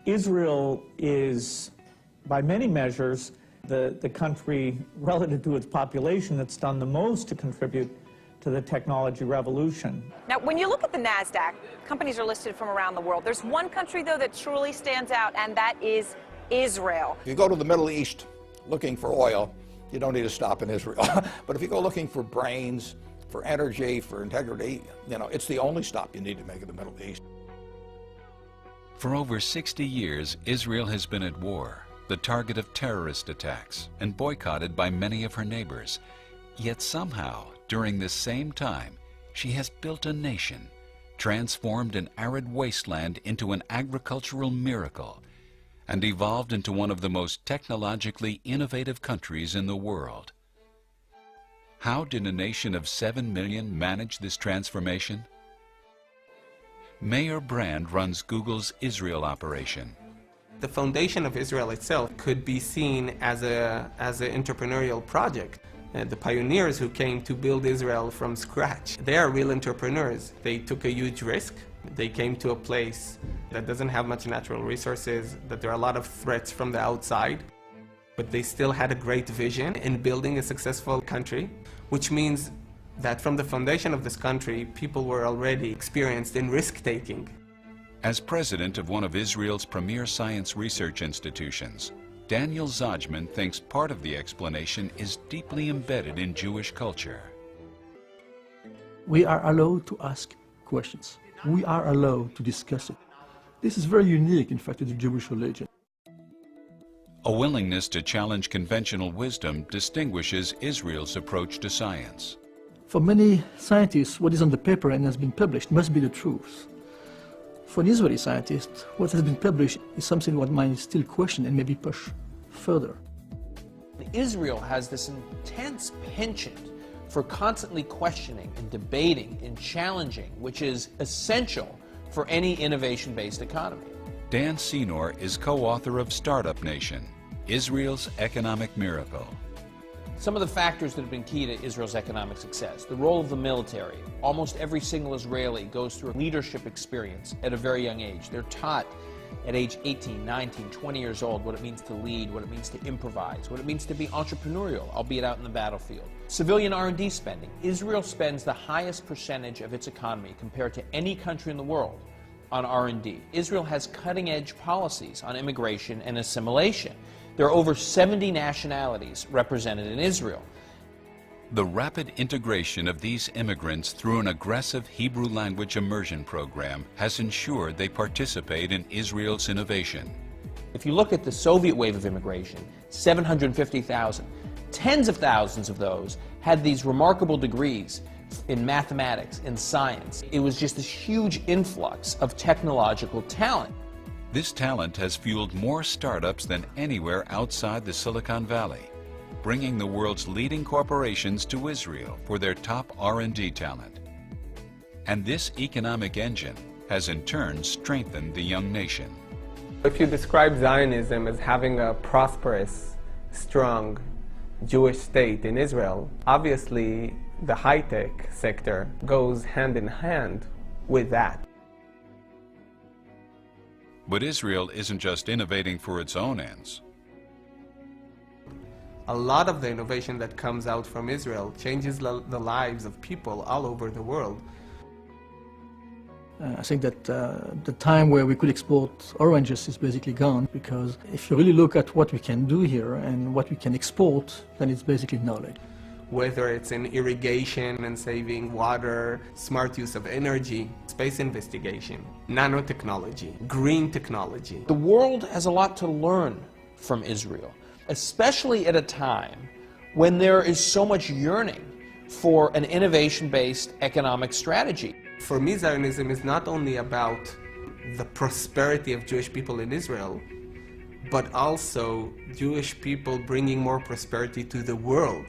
Israel is, by many measures, the country relative to its population that's done the most to contribute to the technology revolution. Now, when you look at the NASDAQ, companies are listed from around the world. There's one country, though, that truly stands out, and that is Israel. If you go to the Middle East looking for oil, you don't need to stop in Israel. But if you go looking for brains, for energy, for integrity, you know, it's the only stop you need to make in the Middle East. For over 60 years, Israel has been at war, the target of terrorist attacks, and boycotted by many of her neighbors. Yet somehow, during this same time, she has built a nation, transformed an arid wasteland into an agricultural miracle, and evolved into one of the most technologically innovative countries in the world. How did a nation of 7 million manage this transformation? Mayor Brand runs Google's Israel operation. The foundation of Israel itself could be seen as an entrepreneurial project. The pioneers who came to build Israel from scratch, they are real entrepreneurs. They took a huge risk. They came to a place that doesn't have much natural resources, that there are a lot of threats from the outside, but they still had a great vision in building a successful country, which means that from the foundation of this country, people were already experienced in risk-taking. As president of one of Israel's premier science research institutions, Daniel Zajman thinks part of the explanation is deeply embedded in Jewish culture. We are allowed to ask questions. We are allowed to discuss it. This is very unique, in fact, to the Jewish religion. A willingness to challenge conventional wisdom distinguishes Israel's approach to science. For many scientists, what is on the paper and has been published must be the truth. For an Israeli scientist, what has been published is something what might still question and maybe push further. Israel has this intense penchant for constantly questioning and debating and challenging, which is essential for any innovation-based economy. Dan Senor is co-author of Startup Nation, Israel's Economic Miracle. Some of the factors that have been key to Israel's economic success: the role of the military. Almost every single Israeli goes through a leadership experience at a very young age. They're taught at age 18, 19, 20 years old what it means to lead, what it means to improvise, what it means to be entrepreneurial, albeit out in the battlefield. Civilian R&D spending. Israel spends the highest percentage of its economy compared to any country in the world on R&D. Israel has cutting-edge policies on immigration and assimilation. There are over 70 nationalities represented in Israel. The rapid integration of these immigrants through an aggressive Hebrew language immersion program has ensured they participate in Israel's innovation. If you look at the Soviet wave of immigration, 750,000, tens of thousands of those had these remarkable degrees in mathematics, in science. It was just this huge influx of technological talent. This talent has fueled more startups than anywhere outside the Silicon Valley, bringing the world's leading corporations to Israel for their top R&D talent. And this economic engine has in turn strengthened the young nation. If you describe Zionism as having a prosperous, strong Jewish state in Israel, obviously the high-tech sector goes hand in hand with that. But Israel isn't just innovating for its own ends. A lot of the innovation that comes out from Israel changes the lives of people all over the world. I think that the time where we could export oranges is basically gone, because if you really look at what we can do here and what we can export, then it's basically knowledge. Whether it's in irrigation and saving water, smart use of energy, space investigation, nanotechnology, green technology. The world has a lot to learn from Israel, especially at a time when there is so much yearning for an innovation-based economic strategy. For me, Zionism is not only about the prosperity of Jewish people in Israel, but also Jewish people bringing more prosperity to the world.